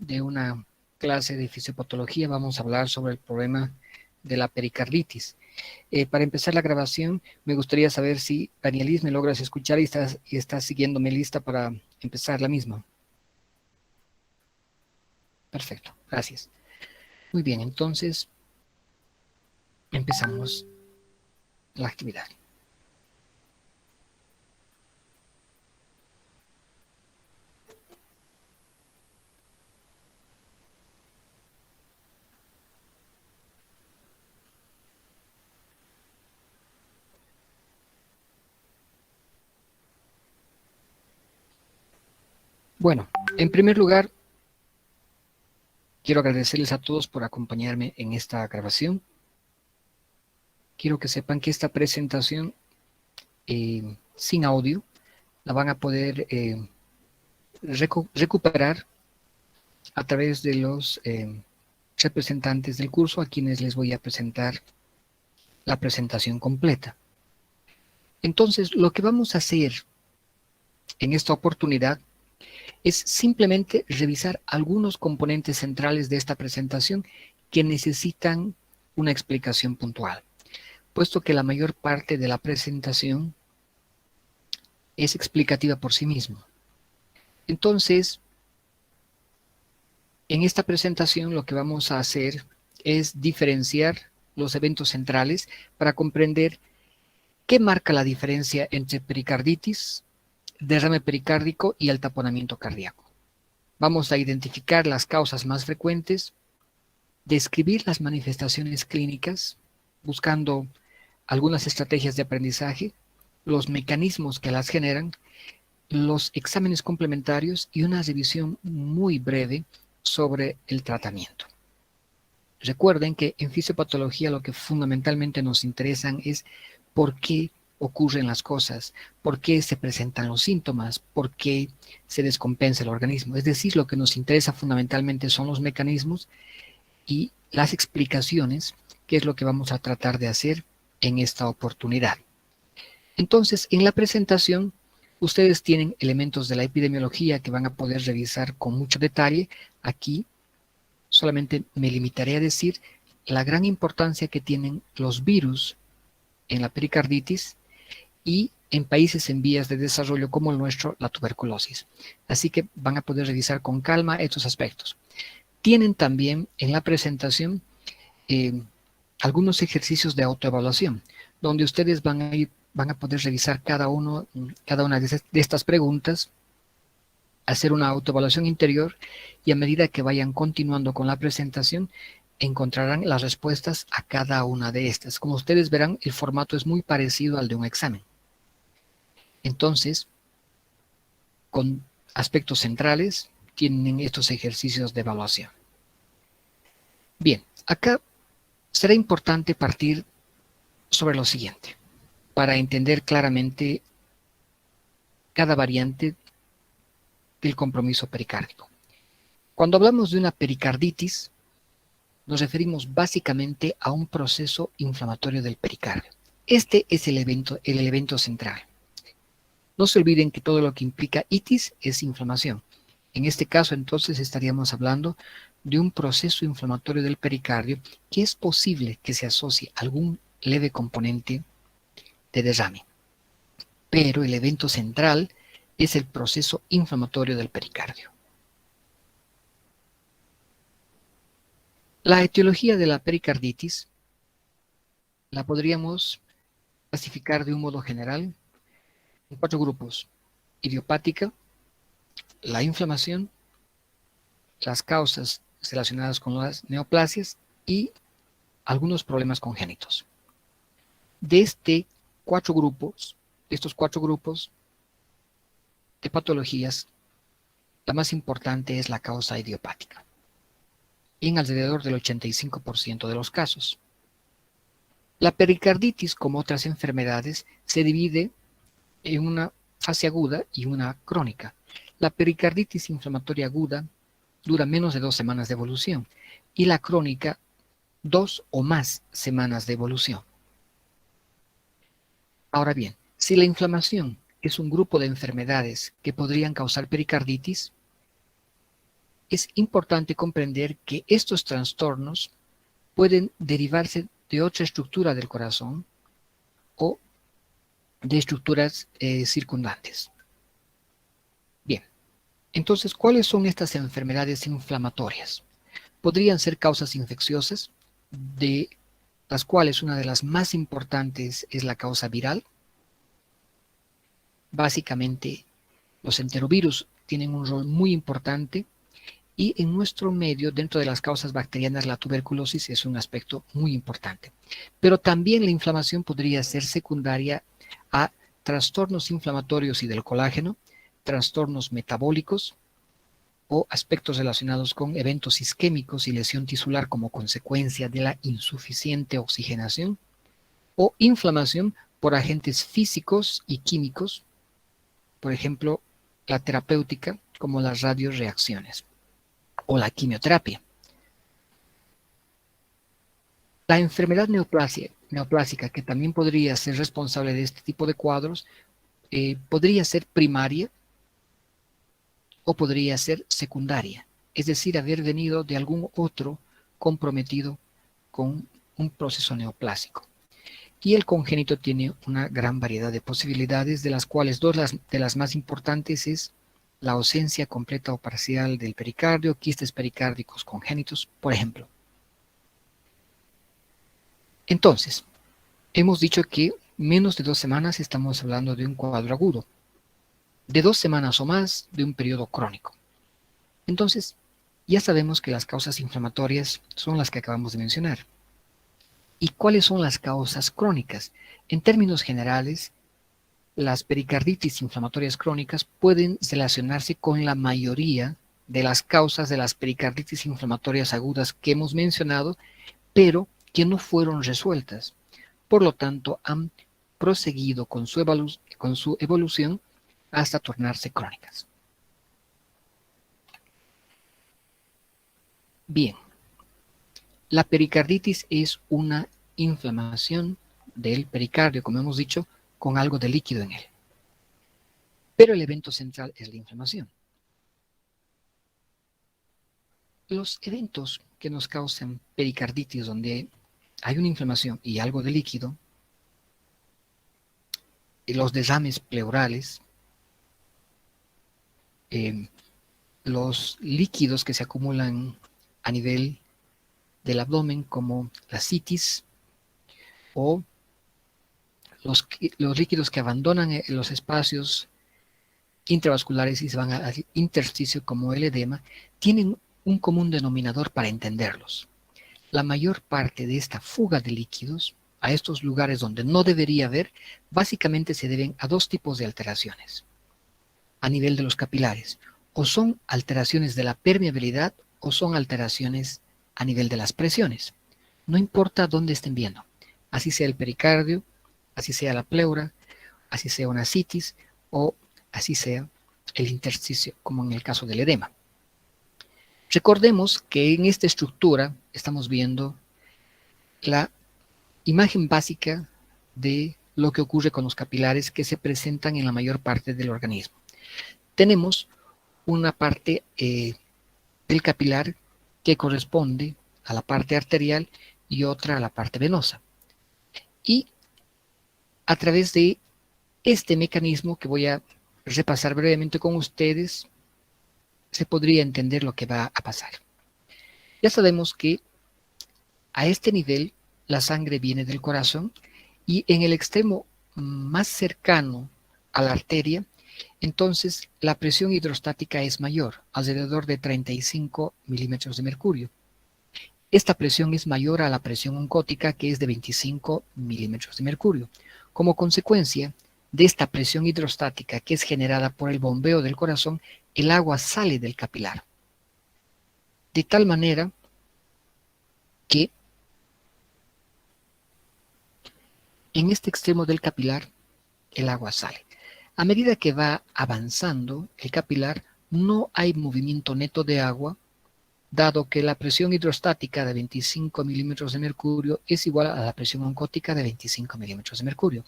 de una clase de fisiopatología. Vamos a hablar sobre el problema de la pericarditis. Para empezar la grabación, me gustaría saber si, Danielis, me logras escuchar y estás siguiéndome lista para empezar la misma. Perfecto, gracias. Muy bien, entonces empezamos la actividad. Bueno, en primer lugar, quiero agradecerles a todos por acompañarme en esta grabación. Quiero que sepan que esta presentación sin audio la van a poder recuperar a través de los representantes del curso a quienes les voy a presentar la presentación completa. Entonces, lo que vamos a hacer en esta oportunidad es simplemente revisar algunos componentes centrales de esta presentación que necesitan una explicación puntual, puesto que la mayor parte de la presentación es explicativa por sí misma. Entonces, en esta presentación lo que vamos a hacer es diferenciar los eventos centrales para comprender qué marca la diferencia entre pericarditis, derrame pericárdico y el taponamiento cardíaco. Vamos a identificar las causas más frecuentes, describir las manifestaciones clínicas, buscando algunas estrategias de aprendizaje, los mecanismos que las generan, los exámenes complementarios y una revisión muy breve sobre el tratamiento. Recuerden que en fisiopatología lo que fundamentalmente nos interesan es por qué ocurren las cosas, por qué se presentan los síntomas, por qué se descompensa el organismo. Es decir, lo que nos interesa fundamentalmente son los mecanismos y las explicaciones, que es lo que vamos a tratar de hacer en esta oportunidad. Entonces, en la presentación, ustedes tienen elementos de la epidemiología que van a poder revisar con mucho detalle. Aquí solamente me limitaré a decir la gran importancia que tienen los virus en la pericarditis y en países en vías de desarrollo como el nuestro, la tuberculosis. Así que van a poder revisar con calma estos aspectos. Tienen también en la presentación algunos ejercicios de autoevaluación, donde ustedes van a poder revisar cada una de estas preguntas, hacer una autoevaluación interior y a medida que vayan continuando con la presentación, encontrarán las respuestas a cada una de estas. Como ustedes verán, el formato es muy parecido al de un examen. Entonces, con aspectos centrales, tienen estos ejercicios de evaluación. Bien, acá será importante partir sobre lo siguiente, para entender claramente cada variante del compromiso pericárdico. Cuando hablamos de una pericarditis, nos referimos básicamente a un proceso inflamatorio del pericardio. Este es el evento central. No se olviden que todo lo que implica itis es inflamación. En este caso, entonces, estaríamos hablando de un proceso inflamatorio del pericardio que es posible que se asocie a algún leve componente de derrame. Pero el evento central es el proceso inflamatorio del pericardio. La etiología de la pericarditis la podríamos clasificar de un modo general en 4 grupos: idiopática, la inflamación, las causas relacionadas con las neoplasias y algunos problemas congénitos. De estos 4 grupos de patologías, la más importante es la causa idiopática, en alrededor del 85% de los casos. La pericarditis, como otras enfermedades, se divide en una fase aguda y una crónica. La pericarditis inflamatoria aguda dura menos de 2 semanas de evolución y la crónica 2 o más semanas de evolución. Ahora bien, si la inflamación es un grupo de enfermedades que podrían causar pericarditis, es importante comprender que estos trastornos pueden derivarse de otra estructura del corazón o de estructuras circundantes. Bien, entonces, ¿cuáles son estas enfermedades inflamatorias? Podrían ser causas infecciosas, de las cuales una de las más importantes es la causa viral. Básicamente, los enterovirus tienen un rol muy importante y en nuestro medio, dentro de las causas bacterianas, la tuberculosis es un aspecto muy importante. Pero también la inflamación podría ser secundaria a trastornos inflamatorios y del colágeno, trastornos metabólicos o aspectos relacionados con eventos isquémicos y lesión tisular como consecuencia de la insuficiente oxigenación o inflamación por agentes físicos y químicos, por ejemplo, la terapéutica como las radioreacciones o la quimioterapia. La enfermedad neoplásica, que también podría ser responsable de este tipo de cuadros, podría ser primaria o podría ser secundaria, es decir, haber venido de algún otro comprometido con un proceso neoplásico. Y el congénito tiene una gran variedad de posibilidades, de las cuales dos de las más importantes es la ausencia completa o parcial del pericardio, quistes pericárdicos congénitos, por ejemplo. Entonces, hemos dicho que menos de 2 semanas estamos hablando de un cuadro agudo, de 2 semanas o más de un periodo crónico. Entonces, ya sabemos que las causas inflamatorias son las que acabamos de mencionar. ¿Y cuáles son las causas crónicas? En términos generales, las pericarditis inflamatorias crónicas pueden relacionarse con la mayoría de las causas de las pericarditis inflamatorias agudas que hemos mencionado, pero que no fueron resueltas. Por lo tanto, han proseguido con su evolución hasta tornarse crónicas. Bien, la pericarditis es una inflamación del pericardio, como hemos dicho, con algo de líquido en él. Pero el evento central es la inflamación. Los eventos que nos causan pericarditis, donde hay una inflamación y algo de líquido, los derrames pleurales, los líquidos que se acumulan a nivel del abdomen, como la citis, o los líquidos que abandonan los espacios intravasculares y se van al intersticio, como el edema, tienen un común denominador para entenderlos. La mayor parte de esta fuga de líquidos a estos lugares donde no debería haber, básicamente se deben a 2 tipos de alteraciones a nivel de los capilares. O son alteraciones de la permeabilidad o son alteraciones a nivel de las presiones. No importa dónde estén viendo, así sea el pericardio, así sea la pleura, así sea una citis o así sea el intersticio, como en el caso del edema. Recordemos que en esta estructura estamos viendo la imagen básica de lo que ocurre con los capilares que se presentan en la mayor parte del organismo. Tenemos una parte del capilar que corresponde a la parte arterial y otra a la parte venosa. Y a través de este mecanismo que voy a repasar brevemente con ustedes, se podría entender lo que va a pasar. Ya sabemos que a este nivel la sangre viene del corazón y en el extremo más cercano a la arteria, entonces la presión hidrostática es mayor, alrededor de 35 milímetros de mercurio. Esta presión es mayor a la presión oncótica, que es de 25 milímetros de mercurio. Como consecuencia de esta presión hidrostática que es generada por el bombeo del corazón, el agua sale del capilar. De tal manera que en este extremo del capilar el agua sale. A medida que va avanzando el capilar, no hay movimiento neto de agua, dado que la presión hidrostática de 25 milímetros de mercurio es igual a la presión oncótica de 25 milímetros de mercurio.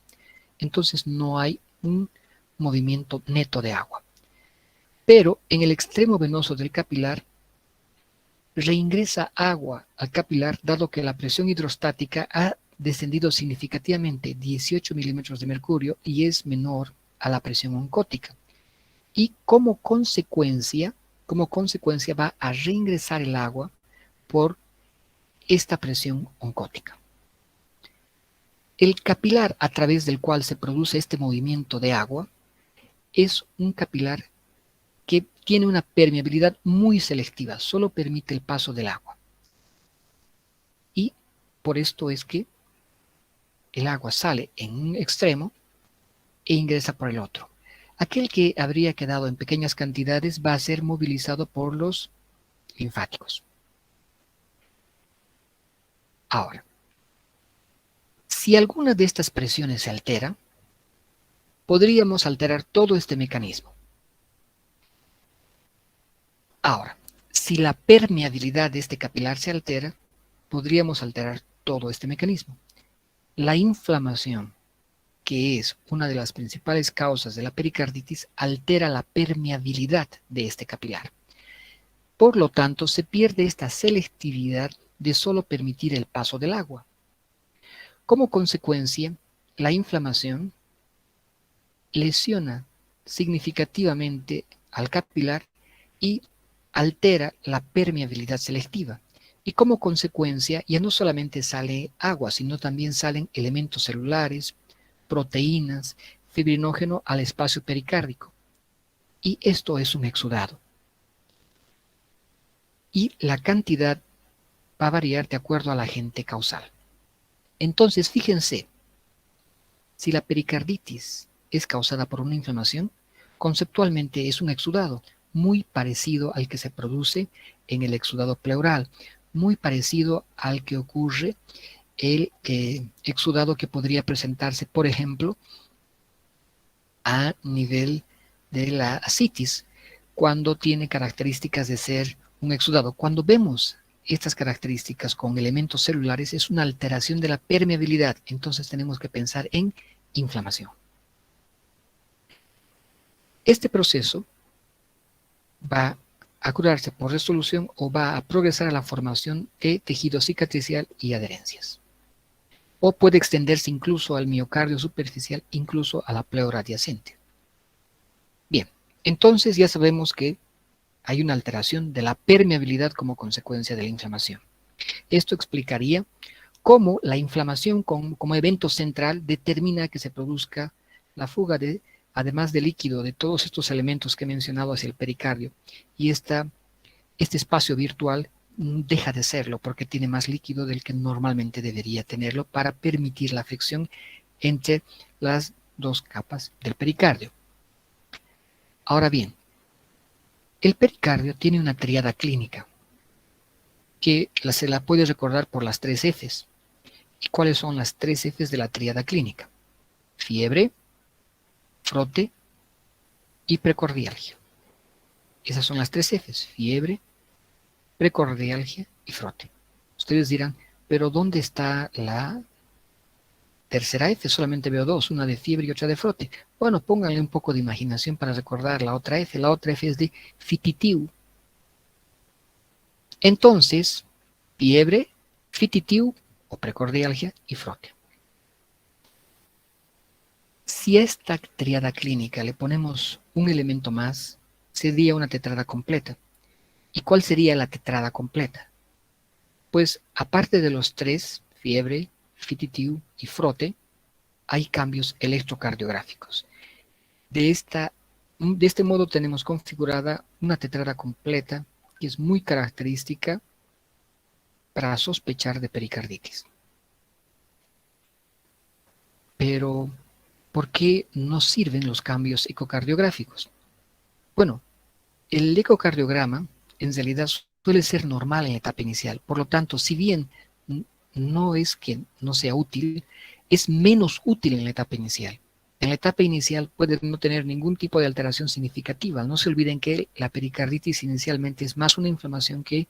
Entonces no hay un movimiento neto de agua. Pero en el extremo venoso del capilar, reingresa agua al capilar, dado que la presión hidrostática ha descendido significativamente 18 milímetros de mercurio y es menor a la presión oncótica. Y como consecuencia va a reingresar el agua por esta presión oncótica. El capilar a través del cual se produce este movimiento de agua es un capilar que tiene una permeabilidad muy selectiva, solo permite el paso del agua. Y por esto es que el agua sale en un extremo e ingresa por el otro. Aquel que habría quedado en pequeñas cantidades va a ser movilizado por los linfáticos. Ahora, si alguna de estas presiones se altera, podríamos alterar todo este mecanismo. Ahora, si la permeabilidad de este capilar se altera, podríamos alterar todo este mecanismo. La inflamación, que es una de las principales causas de la pericarditis, altera la permeabilidad de este capilar. Por lo tanto, se pierde esta selectividad de solo permitir el paso del agua. Como consecuencia, la inflamación lesiona significativamente al capilar y altera la permeabilidad selectiva. Y como consecuencia, ya no solamente sale agua, sino también salen elementos celulares, proteínas, fibrinógeno al espacio pericárdico. Y esto es un exudado. Y la cantidad va a variar de acuerdo al agente causal. Entonces, fíjense, si la pericarditis es causada por una inflamación, conceptualmente es un exudado muy parecido al que se produce en el exudado pleural, muy parecido al que ocurre el exudado que podría presentarse, por ejemplo, a nivel de la ascitis, cuando tiene características de ser un exudado. Cuando vemos estas características con elementos celulares, es una alteración de la permeabilidad, entonces tenemos que pensar en inflamación. Este proceso va a curarse por resolución o va a progresar a la formación de tejido cicatricial y adherencias. O puede extenderse incluso al miocardio superficial, incluso a la pleura adyacente. Bien, entonces ya sabemos que hay una alteración de la permeabilidad como consecuencia de la inflamación. Esto explicaría cómo la inflamación como evento central determina que se produzca la fuga de, además de líquido, de todos estos elementos que he mencionado hacia el pericardio. Y este espacio virtual deja de serlo porque tiene más líquido del que normalmente debería tenerlo para permitir la fricción entre las dos capas del pericardio. Ahora bien, el pericardio tiene una tríada clínica que se la puede recordar por las 3 Fs. ¿Y cuáles son las 3 Fs de la tríada clínica? Fiebre, frote y precordialgia. Esas son las 3 Fs, fiebre, precordialgia y frote. Ustedes dirán, pero ¿dónde está la tercera F? Solamente veo 2, una de fiebre y otra de frote. Bueno, pónganle un poco de imaginación para recordar la otra F. La otra F es de fititiu. Entonces, fiebre, fititiu o precordialgia y frote. Si a esta tríada clínica le ponemos un elemento más, sería una tetrada completa. ¿Y cuál sería la tetrada completa? Pues aparte de los 3, fiebre, fititiu y frote, hay cambios electrocardiográficos. De este modo tenemos configurada una tetrada completa que es muy característica para sospechar de pericarditis. Pero, ¿por qué no sirven los cambios ecocardiográficos? Bueno, el ecocardiograma en realidad suele ser normal en la etapa inicial. Por lo tanto, si bien no es que no sea útil, es menos útil en la etapa inicial. En la etapa inicial puede no tener ningún tipo de alteración significativa. No se olviden que la pericarditis inicialmente es más una inflamación que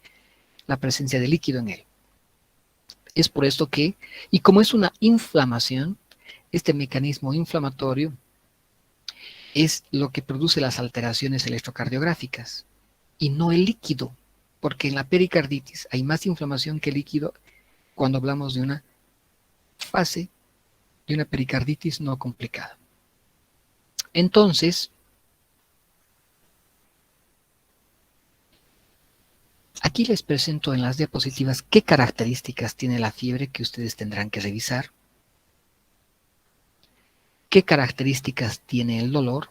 la presencia de líquido en él. Es por esto que, y como es una inflamación, este mecanismo inflamatorio es lo que produce las alteraciones electrocardiográficas y no el líquido. porque en la pericarditis hay más inflamación que líquido cuando hablamos de una fase de una pericarditis no complicada. Entonces, aquí les presento en las diapositivas qué características tiene la fiebre que ustedes tendrán que revisar, qué características tiene el dolor,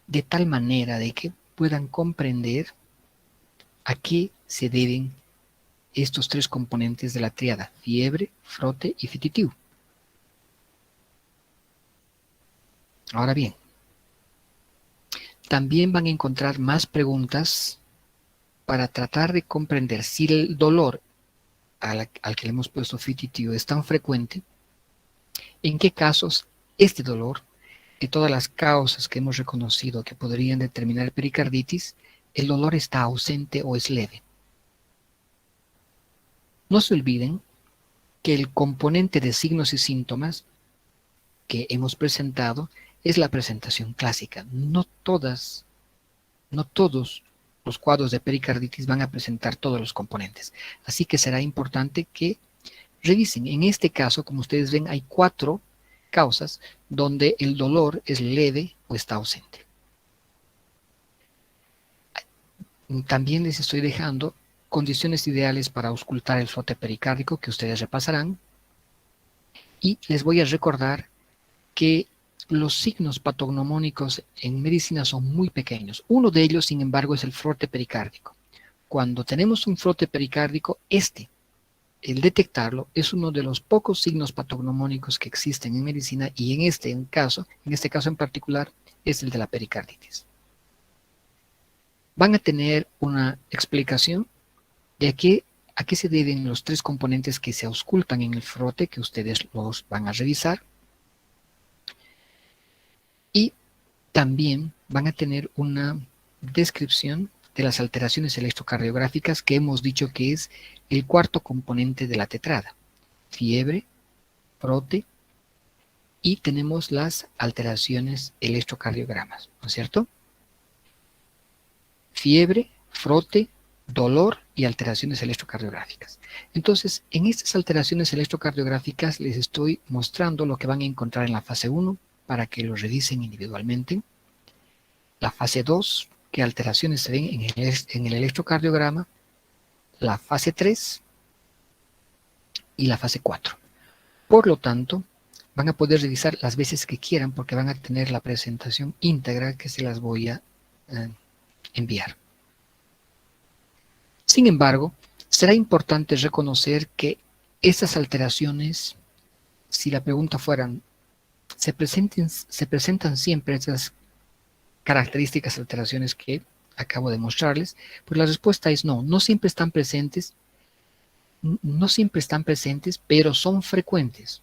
de tal manera de que puedan comprender a qué se deben estos tres componentes de la tríada: fiebre, frote y fititivo. Ahora bien, también van a encontrar más preguntas para tratar de comprender si el dolor al que le hemos puesto fititivo es tan frecuente, en qué casos este dolor, de todas las causas que hemos reconocido que podrían determinar pericarditis, el dolor está ausente o es leve. No se olviden que el componente de signos y síntomas que hemos presentado es la presentación clásica. No todos los cuadros de pericarditis van a presentar todos los componentes. Así que será importante que revisen. En este caso, como ustedes ven, hay 4 causas donde el dolor es leve o está ausente. También les estoy dejando condiciones ideales para auscultar el frote pericárdico que ustedes repasarán. Y les voy a recordar que los signos patognomónicos en medicina son muy pequeños. Uno de ellos, sin embargo, es el frote pericárdico. Cuando tenemos un frote pericárdico, el detectarlo, es uno de los pocos signos patognomónicos que existen en medicina, y en este caso en particular, es el de la pericarditis. Van a tener una explicación de a qué se deben los 3 componentes que se auscultan en el frote, que ustedes los van a revisar. Y también van a tener una descripción de las alteraciones electrocardiográficas que hemos dicho que es el 4.º componente de la tetrada: fiebre, frote, y tenemos las alteraciones electrocardiogramas, ¿no es cierto? Fiebre, frote, dolor y alteraciones electrocardiográficas. Entonces, en estas alteraciones electrocardiográficas les estoy mostrando lo que van a encontrar en la fase 1 para que lo revisen individualmente. La fase 2, qué alteraciones se ven en el electrocardiograma. La fase 3 y la fase 4. Por lo tanto, van a poder revisar las veces que quieran porque van a tener la presentación íntegra que se las voy a enviar. Sin embargo, será importante reconocer que estas alteraciones, si la pregunta fueran, se presentan siempre estas características alteraciones que acabo de mostrarles, pues la respuesta es no. No siempre están presentes, pero son frecuentes.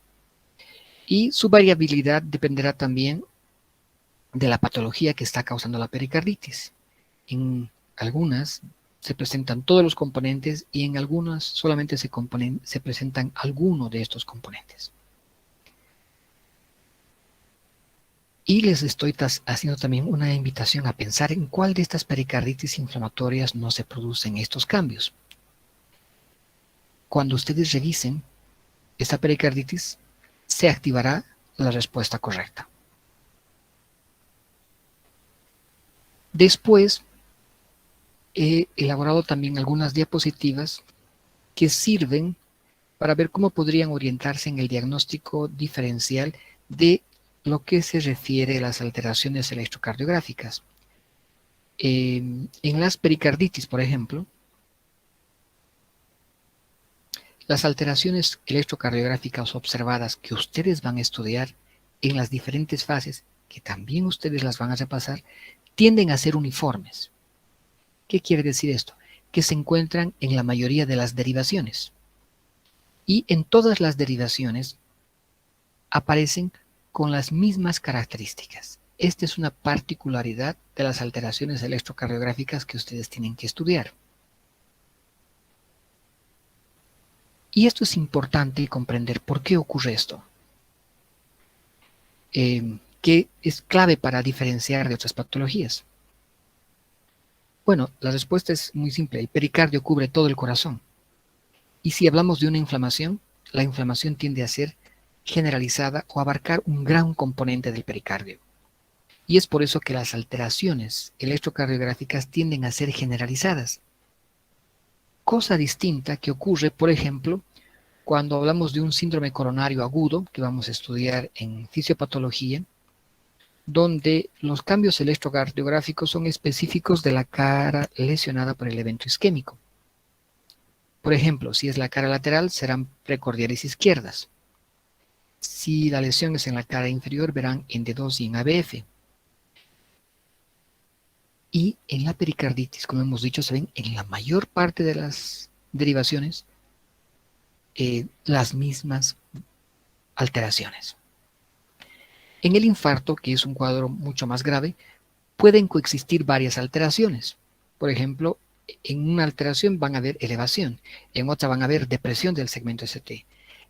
Y su variabilidad dependerá también de la patología que está causando la pericarditis. En algunas se presentan todos los componentes y en algunas solamente se presentan algunos de estos componentes. Y les estoy haciendo también una invitación a pensar en cuál de estas pericarditis inflamatorias no se producen estos cambios. Cuando ustedes revisen esta pericarditis, se activará la respuesta correcta. Después, he elaborado también algunas diapositivas que sirven para ver cómo podrían orientarse en el diagnóstico diferencial de lo que se refiere a las alteraciones electrocardiográficas. En las pericarditis, por ejemplo, las alteraciones electrocardiográficas observadas que ustedes van a estudiar en las diferentes fases, que también ustedes las van a repasar, tienden a ser uniformes. ¿Qué quiere decir esto? Que se encuentran en la mayoría de las derivaciones. Y en todas las derivaciones aparecen con las mismas características. Esta es una particularidad de las alteraciones electrocardiográficas que ustedes tienen que estudiar. Y esto es importante comprender por qué ocurre esto, que es clave para diferenciar de otras patologías. Bueno, la respuesta es muy simple. El pericardio cubre todo el corazón. Y si hablamos de una inflamación, la inflamación tiende a ser generalizada o abarcar un gran componente del pericardio. Y es por eso que las alteraciones electrocardiográficas tienden a ser generalizadas. Cosa distinta que ocurre, por ejemplo, cuando hablamos de un síndrome coronario agudo, que vamos a estudiar en fisiopatología, donde los cambios electrocardiográficos son específicos de la cara lesionada por el evento isquémico. Por ejemplo, si es la cara lateral, serán precordiales izquierdas. Si la lesión es en la cara inferior, verán en D2 y en ABF. Y en la pericarditis, como hemos dicho, se ven en la mayor parte de las derivaciones las mismas alteraciones. En el infarto, que es un cuadro mucho más grave, pueden coexistir varias alteraciones. Por ejemplo, en una alteración van a haber elevación, en otra van a haber depresión del segmento ST.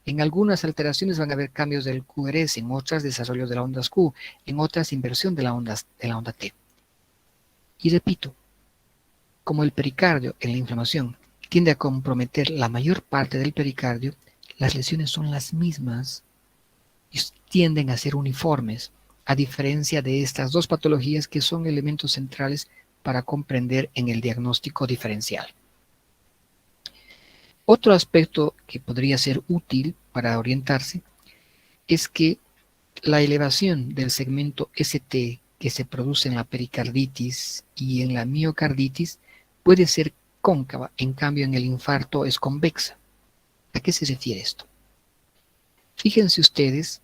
En algunas alteraciones van a haber cambios del QRS, en otras desarrollo de la onda Q, en otras inversión de la onda T. Y repito, como el pericardio en la inflamación tiende a comprometer la mayor parte del pericardio, las lesiones son las mismas y tienden a ser uniformes, a diferencia de estas dos patologías que son elementos centrales para comprender en el diagnóstico diferencial. Otro aspecto que podría ser útil para orientarse es que la elevación del segmento ST que se produce en la pericarditis y en la miocarditis puede ser cóncava, en cambio en el infarto es convexa. ¿A qué se refiere esto? Fíjense ustedes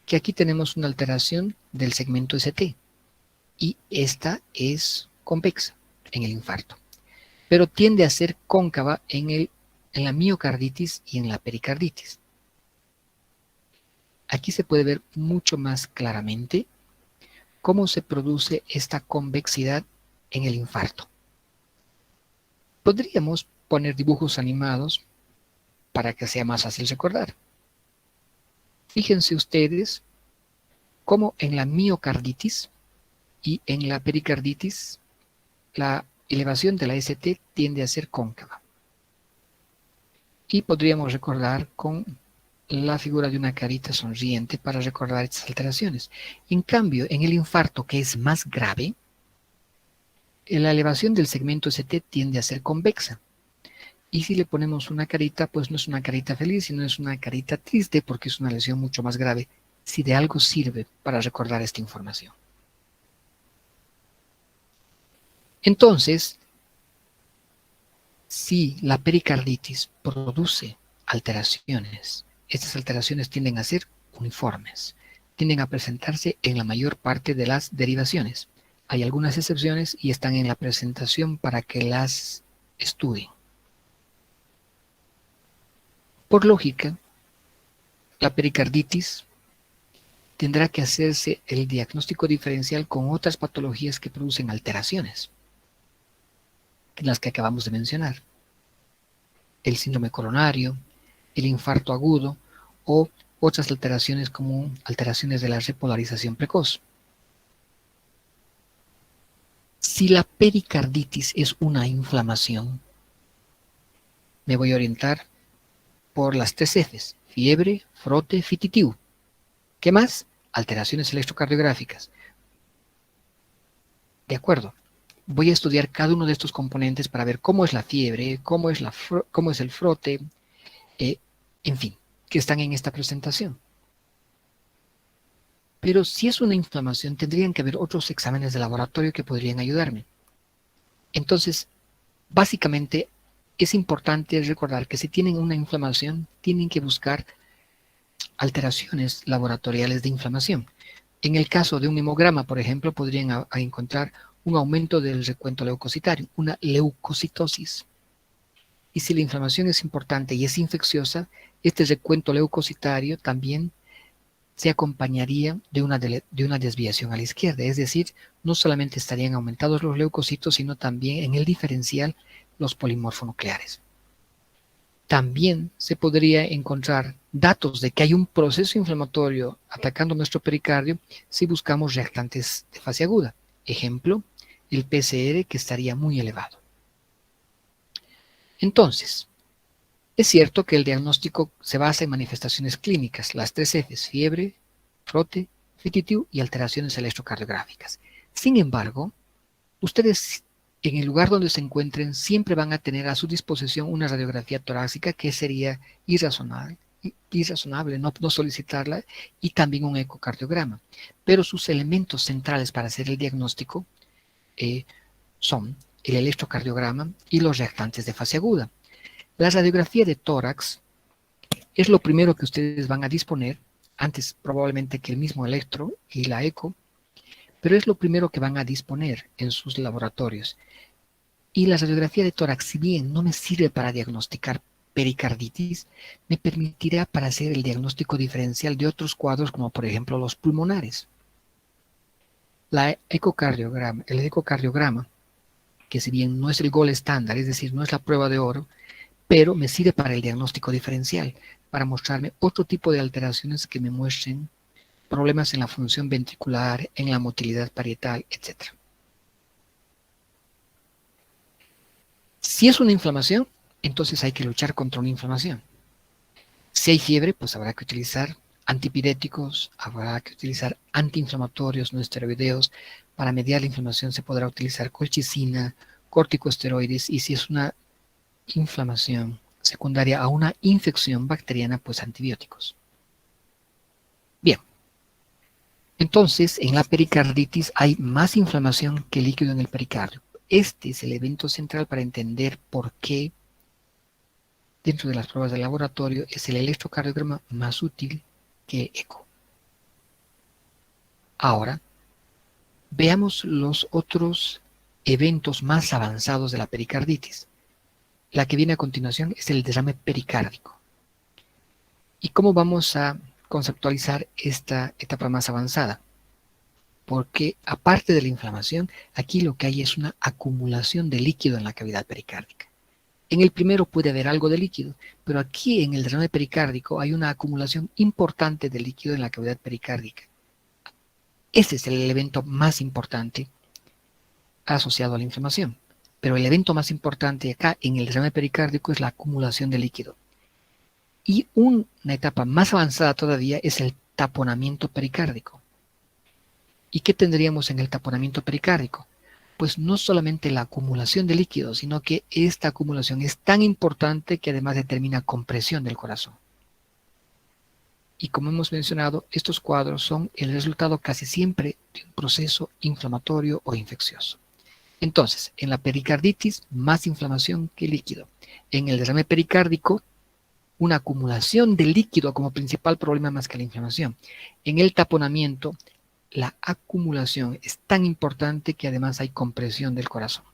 que aquí tenemos una alteración del segmento ST y esta es convexa en el infarto, pero tiende a ser cóncava en la miocarditis y en la pericarditis. Aquí se puede ver mucho más claramente cómo se produce esta convexidad en el infarto. Podríamos poner dibujos animados para que sea más fácil recordar. Fíjense ustedes cómo en la miocarditis y en la pericarditis la elevación de la ST tiende a ser cóncava. Y podríamos recordar con la figura de una carita sonriente para recordar estas alteraciones. En cambio, en el infarto, que es más grave, la elevación del segmento ST tiende a ser convexa. Y si le ponemos una carita, pues no es una carita feliz, sino es una carita triste porque es una lesión mucho más grave, si de algo sirve para recordar esta información. Entonces, si la pericarditis produce alteraciones, estas alteraciones tienden a ser uniformes, tienden a presentarse en la mayor parte de las derivaciones. Hay algunas excepciones y están en la presentación para que las estudien. Por lógica, la pericarditis tendrá que hacerse el diagnóstico diferencial con otras patologías que producen alteraciones, las que acabamos de mencionar. El síndrome coronario, el infarto agudo o otras alteraciones como alteraciones de la repolarización precoz. Si la pericarditis es una inflamación, me voy a orientar por las 3 Fs: fiebre, frote, fititivo. ¿Qué más? Alteraciones electrocardiográficas. De acuerdo. Voy a estudiar cada uno de estos componentes para ver cómo es la fiebre, cómo es el frote, en fin, que están en esta presentación. Pero si es una inflamación, tendrían que haber otros exámenes de laboratorio que podrían ayudarme. Entonces, básicamente, es importante recordar que si tienen una inflamación, tienen que buscar alteraciones laboratoriales de inflamación. En el caso de un hemograma, por ejemplo, podrían encontrar un aumento del recuento leucocitario, una leucocitosis. Y si la inflamación es importante y es infecciosa, este recuento leucocitario también se acompañaría de una desviación a la izquierda. Es decir, no solamente estarían aumentados los leucocitos, sino también en el diferencial los polimorfonucleares. También se podría encontrar datos de que hay un proceso inflamatorio atacando nuestro pericardio si buscamos reactantes de fase aguda. Ejemplo, el PCR, que estaría muy elevado. Entonces, es cierto que el diagnóstico se basa en manifestaciones clínicas, las 3 Fs: fiebre, frote, fititud y alteraciones electrocardiográficas. Sin embargo, ustedes en el lugar donde se encuentren siempre van a tener a su disposición una radiografía torácica, que sería irrazonable no solicitarla, y también un ecocardiograma. Pero sus elementos centrales para hacer el diagnóstico son el electrocardiograma y los reactantes de fase aguda. La radiografía de tórax es lo primero que ustedes van a disponer, antes probablemente que el mismo electro y la eco, pero es lo primero que van a disponer en sus laboratorios. Y la radiografía de tórax, si bien no me sirve para diagnosticar pericarditis, me permitirá para hacer el diagnóstico diferencial de otros cuadros, como por ejemplo los pulmonares. El ecocardiograma, que si bien no es el gold estándar, es decir, no es la prueba de oro, pero me sirve para el diagnóstico diferencial, para mostrarme otro tipo de alteraciones que me muestren problemas en la función ventricular, en la motilidad parietal, etc. Si es una inflamación, entonces hay que luchar contra una inflamación. Si hay fiebre, pues habrá que utilizar antipiréticos, habrá que utilizar antiinflamatorios no esteroideos. Para mediar la inflamación se podrá utilizar colchicina, corticosteroides, y si es una inflamación secundaria a una infección bacteriana, pues antibióticos. Bien, entonces en la pericarditis hay más inflamación que líquido en el pericardio. Este es el evento central para entender por qué dentro de las pruebas de laboratorio es el electrocardiograma más útil que el eco. Ahora, veamos los otros eventos más avanzados de la pericarditis. La que viene a continuación es el derrame pericárdico. ¿Y cómo vamos a conceptualizar esta etapa más avanzada? Porque aparte de la inflamación, aquí lo que hay es una acumulación de líquido en la cavidad pericárdica. En el primero puede haber algo de líquido, pero aquí en el derrame pericárdico hay una acumulación importante de líquido en la cavidad pericárdica. Ese es el evento más importante asociado a la inflamación. Pero el evento más importante acá en el derrame pericárdico es la acumulación de líquido. Y una etapa más avanzada todavía es el taponamiento pericárdico. ¿Y qué tendríamos en el taponamiento pericárdico? Pues no solamente la acumulación de líquido, sino que esta acumulación es tan importante que además determina compresión del corazón. Y como hemos mencionado, estos cuadros son el resultado casi siempre de un proceso inflamatorio o infeccioso. Entonces, en la pericarditis, más inflamación que líquido. En el derrame pericárdico, una acumulación de líquido como principal problema más que la inflamación. En el taponamiento, la acumulación es tan importante que además hay compresión del corazón.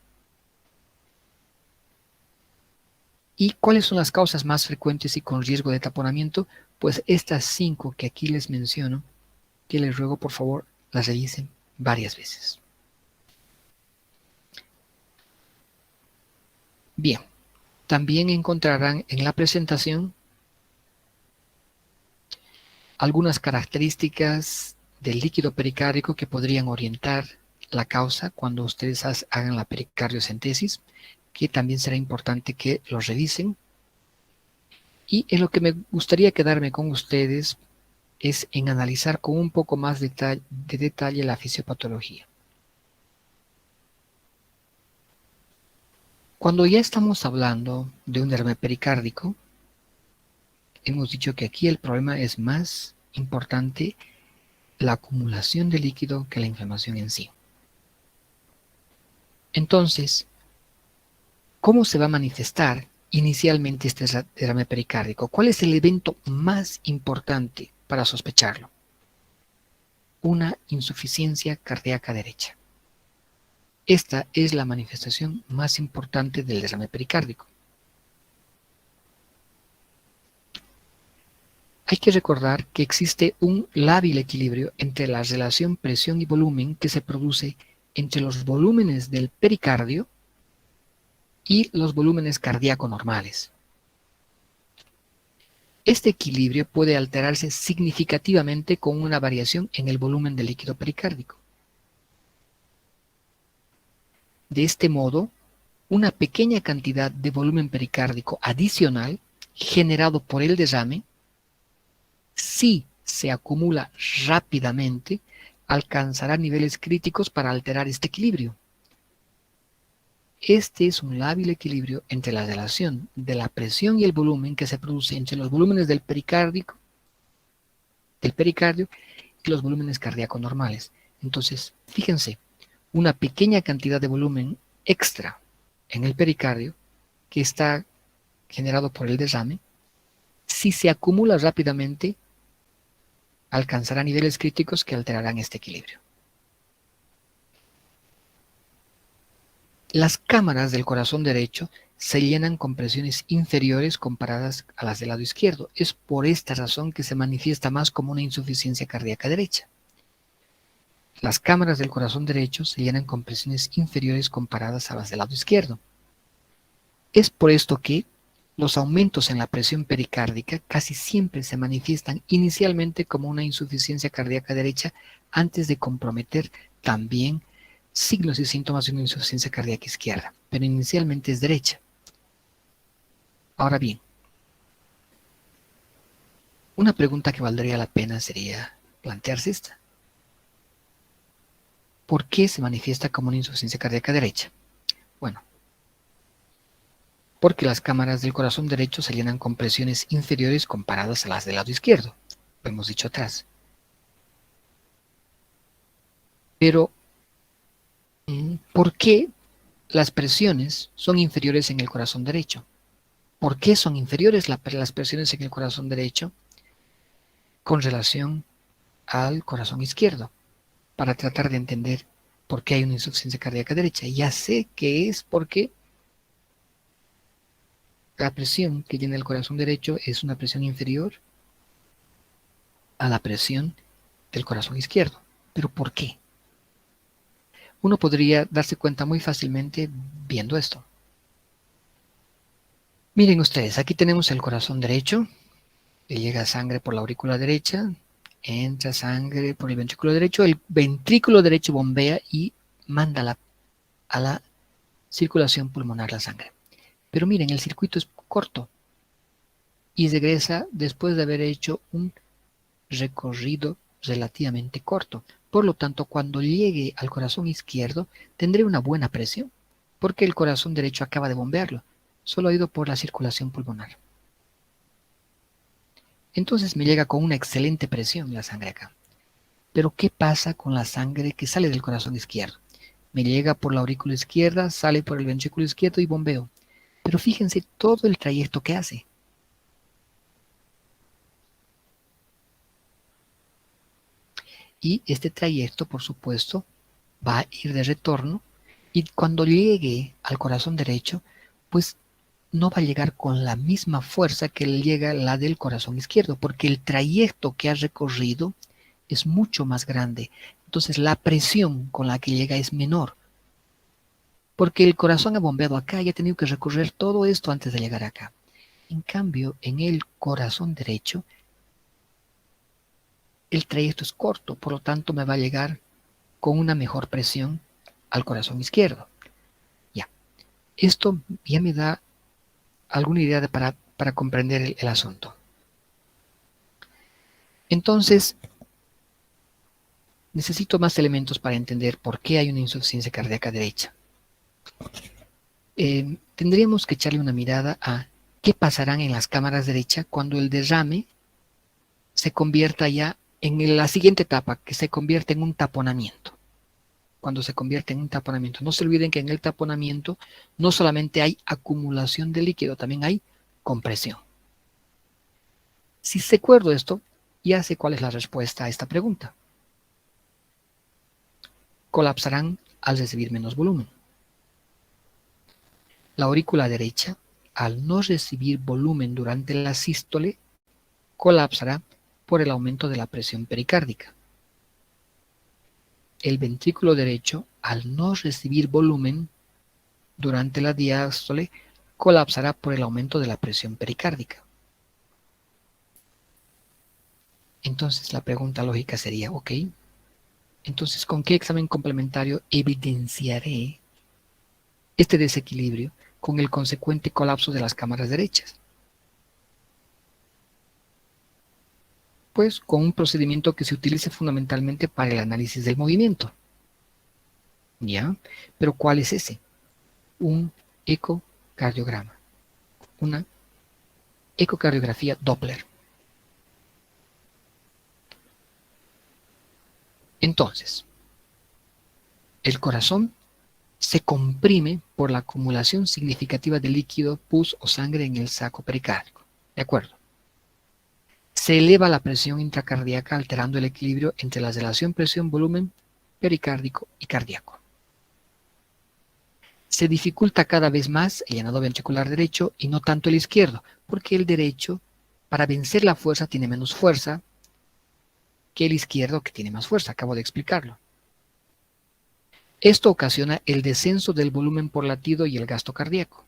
¿Y cuáles son las causas más frecuentes y con riesgo de taponamiento? Pues estas 5 que aquí les menciono, que les ruego por favor las revisen varias veces. Bien, también encontrarán en la presentación algunas características del líquido pericárdico que podrían orientar la causa cuando ustedes hagan la pericardiocentesis, que también será importante que los revisen. Y en lo que me gustaría quedarme con ustedes es en analizar con un poco más de detalle la fisiopatología. Cuando ya estamos hablando de un derrame pericárdico, hemos dicho que aquí el problema es más importante la acumulación de líquido que la inflamación en sí. Entonces, ¿cómo se va a manifestar inicialmente este derrame pericárdico? ¿Cuál es el evento más importante para sospecharlo? Una insuficiencia cardíaca derecha. Esta es la manifestación más importante del derrame pericárdico. Hay que recordar que existe un lábil equilibrio entre la relación presión y volumen que se produce entre los volúmenes del pericardio y los volúmenes cardíaco normales. Este equilibrio puede alterarse significativamente con una variación en el volumen del líquido pericárdico. De este modo, una pequeña cantidad de volumen pericárdico adicional generado por el derrame, si se acumula rápidamente, alcanzará niveles críticos para alterar este equilibrio. Este es un lábil equilibrio entre la relación de la presión y el volumen que se produce entre los volúmenes del pericardio y los volúmenes cardíacos normales. Entonces, fíjense, una pequeña cantidad de volumen extra en el pericardio que está generado por el derrame, si se acumula rápidamente, alcanzará niveles críticos que alterarán este equilibrio. Las cámaras del corazón derecho se llenan con presiones inferiores comparadas a las del lado izquierdo. Es por esta razón que se manifiesta más como una insuficiencia cardíaca derecha. Las cámaras del corazón derecho se llenan con presiones inferiores comparadas a las del lado izquierdo. Es por esto que los aumentos en la presión pericárdica casi siempre se manifiestan inicialmente como una insuficiencia cardíaca derecha antes de comprometer también signos y síntomas de una insuficiencia cardíaca izquierda, pero inicialmente es derecha. Ahora bien, una pregunta que valdría la pena sería plantearse esta. ¿Por qué se manifiesta como una insuficiencia cardíaca derecha? Bueno, porque las cámaras del corazón derecho se llenan con presiones inferiores comparadas a las del lado izquierdo, lo hemos dicho atrás. Pero, ¿por qué las presiones son inferiores en el corazón derecho? ¿Por qué son inferiores las presiones en el corazón derecho con relación al corazón izquierdo? Para tratar de entender por qué hay una insuficiencia cardíaca derecha. Ya sé que es porque la presión que tiene el corazón derecho es una presión inferior a la presión del corazón izquierdo. ¿Pero por qué? Uno podría darse cuenta muy fácilmente viendo esto. Miren ustedes, aquí tenemos el corazón derecho, le llega sangre por la aurícula derecha, entra sangre por el ventrículo derecho, el ventrículo derecho bombea y manda a la circulación pulmonar la sangre. Pero miren, el circuito es corto y regresa después de haber hecho un recorrido relativamente corto. Por lo tanto, cuando llegue al corazón izquierdo, tendré una buena presión, porque el corazón derecho acaba de bombearlo, solo ha ido por la circulación pulmonar. Entonces me llega con una excelente presión la sangre acá. Pero ¿qué pasa con la sangre que sale del corazón izquierdo? Me llega por la aurícula izquierda, sale por el ventrículo izquierdo y bombeo. Pero fíjense todo el trayecto que hace. Y este trayecto, por supuesto, va a ir de retorno y cuando llegue al corazón derecho, pues no va a llegar con la misma fuerza que le llega la del corazón izquierdo, porque el trayecto que ha recorrido es mucho más grande. Entonces la presión con la que llega es menor, porque el corazón ha bombeado acá y ha tenido que recorrer todo esto antes de llegar acá. En cambio, en el corazón derecho, el trayecto es corto, por lo tanto me va a llegar con una mejor presión al corazón izquierdo. Ya, esto ya me da alguna idea para comprender el asunto. Entonces, necesito más elementos para entender por qué hay una insuficiencia cardíaca derecha. Tendríamos que echarle una mirada a qué pasarán en las cámaras derecha cuando el derrame se convierta ya en la siguiente etapa, que se convierte en un taponamiento. Cuando se convierte en un taponamiento. No se olviden que en el taponamiento no solamente hay acumulación de líquido, también hay compresión. Si se acuerdo esto, ya sé cuál es la respuesta a esta pregunta. Colapsarán al recibir menos volumen. La aurícula derecha, al no recibir volumen durante la sístole, colapsará por el aumento de la presión pericárdica. El ventrículo derecho, al no recibir volumen durante la diástole, colapsará por el aumento de la presión pericárdica. Entonces la pregunta lógica sería, ok, entonces ¿con qué examen complementario evidenciaré este desequilibrio con el consecuente colapso de las cámaras derechas. Pues con un procedimiento que se utiliza fundamentalmente para el análisis del movimiento. ¿Ya? Pero ¿cuál es ese? Un ecocardiograma, una ecocardiografía Doppler. Entonces, el corazón se comprime por la acumulación significativa de líquido, pus o sangre en el saco pericárdico. ¿De acuerdo? Se eleva la presión intracardíaca alterando el equilibrio entre la relación presión-volumen pericárdico y cardíaco. Se dificulta cada vez más el llenado ventricular derecho y no tanto el izquierdo, porque el derecho, para vencer la fuerza, tiene menos fuerza que el izquierdo, que tiene más fuerza. Acabo de explicarlo. Esto ocasiona el descenso del volumen por latido y el gasto cardíaco.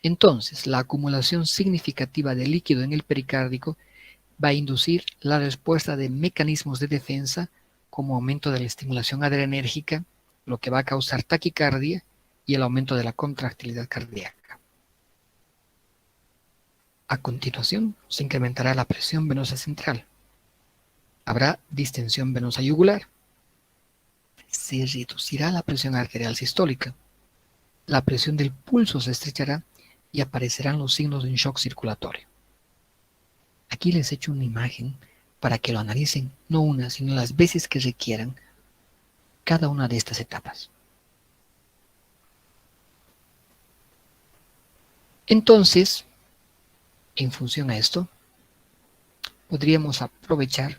Entonces, la acumulación significativa de líquido en el pericárdico va a inducir la respuesta de mecanismos de defensa como aumento de la estimulación adrenérgica, lo que va a causar taquicardia y el aumento de la contractilidad cardíaca. A continuación, se incrementará la presión venosa central. Habrá distensión venosa yugular. Se reducirá la presión arterial sistólica. La presión del pulso se estrechará y aparecerán los signos de un shock circulatorio. Aquí les he hecho una imagen para que lo analicen, no una, sino las veces que requieran cada una de estas etapas. Entonces, en función a esto, podríamos aprovechar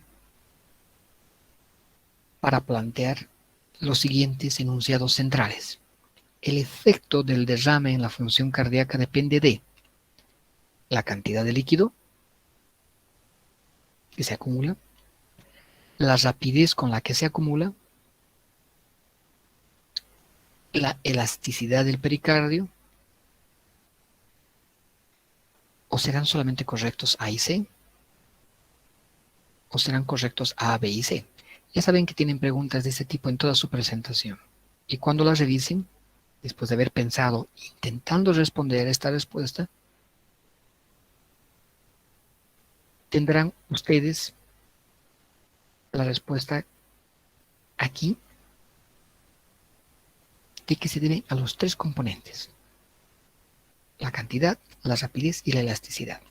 para plantear los siguientes enunciados centrales. El efecto del derrame en la función cardíaca depende de la cantidad de líquido que se acumula, la rapidez con la que se acumula, la elasticidad del pericardio, o serán solamente correctos A y C, o serán correctos A, B y C. Ya saben que tienen preguntas de este tipo en toda su presentación. Y cuando las revisen, después de haber pensado, intentando responder esta respuesta, tendrán ustedes la respuesta aquí de que se debe a los tres componentes: la cantidad, la rapidez y la elasticidad.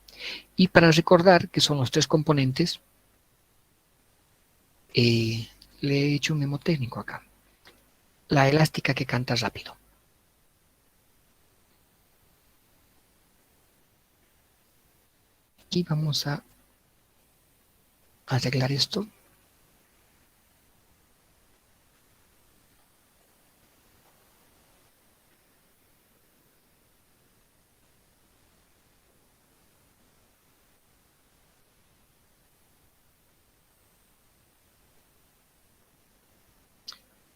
Y para recordar que son los tres componentes, le he hecho un mnemotécnico acá. La elástica que canta rápido. Aquí vamos a arreglar esto.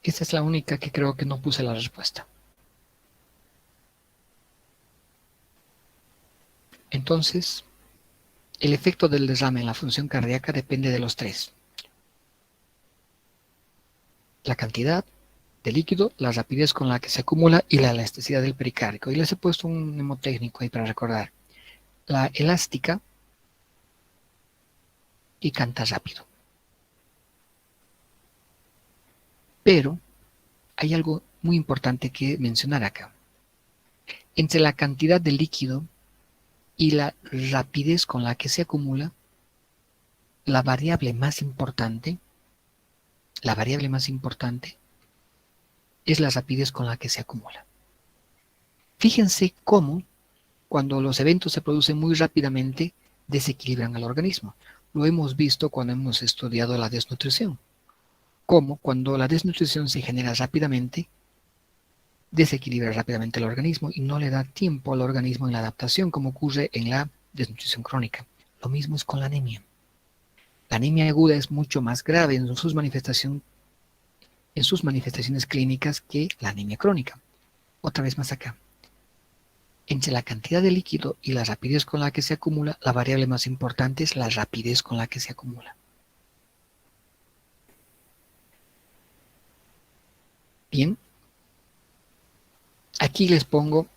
Esta es la única que creo que no puse la respuesta. Entonces, el efecto del derrame en la función cardíaca depende de los tres: la cantidad de líquido, la rapidez con la que se acumula y la elasticidad del pericárdico. Y les he puesto un mnemotécnico ahí para recordar. La elástica y canta rápido. Pero hay algo muy importante que mencionar acá. Entre la cantidad de líquido y la rapidez con la que se acumula, la variable más importante es la rapidez con la que se acumula. Fíjense cómo, cuando los eventos se producen muy rápidamente, desequilibran al organismo. Lo hemos visto cuando hemos estudiado la desnutrición. Cómo, cuando la desnutrición se genera rápidamente, desequilibra rápidamente el organismo y no le da tiempo al organismo en la adaptación, como ocurre en la desnutrición crónica. Lo mismo es con la anemia. La anemia aguda es mucho más grave en sus manifestaciones clínicas que la anemia crónica. Otra vez más acá. Entre la cantidad de líquido y la rapidez con la que se acumula, la variable más importante es la rapidez con la que se acumula. Bien. Aquí les pongo,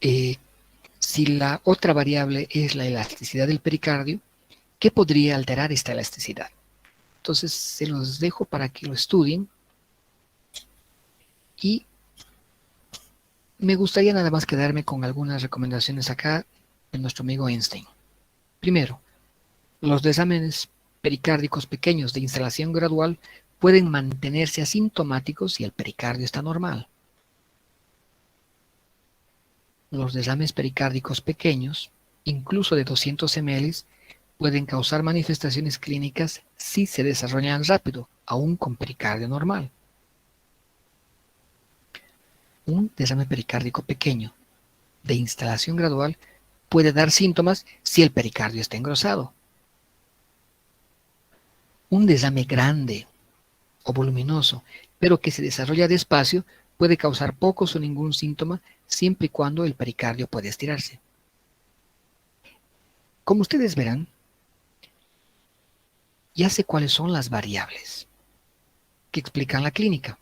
si la otra variable es la elasticidad del pericardio, ¿qué podría alterar esta elasticidad? Entonces se los dejo para que lo estudien y me gustaría nada más quedarme con algunas recomendaciones acá de nuestro amigo Einstein. Primero, los desmámenes pericárdicos pequeños de instalación gradual pueden mantenerse asintomáticos si el pericardio está normal. Los desmanes pericárdicos pequeños, incluso de 200 ml, pueden causar manifestaciones clínicas si se desarrollan rápido, aún con pericardio normal. Un desame pericárdico pequeño de instalación gradual puede dar síntomas si el pericardio está engrosado. Un desame grande o voluminoso, pero que se desarrolla despacio, puede causar pocos o ningún síntoma siempre y cuando el pericardio puede estirarse. Como ustedes verán, ya sé cuáles son las variables que explican la clínica.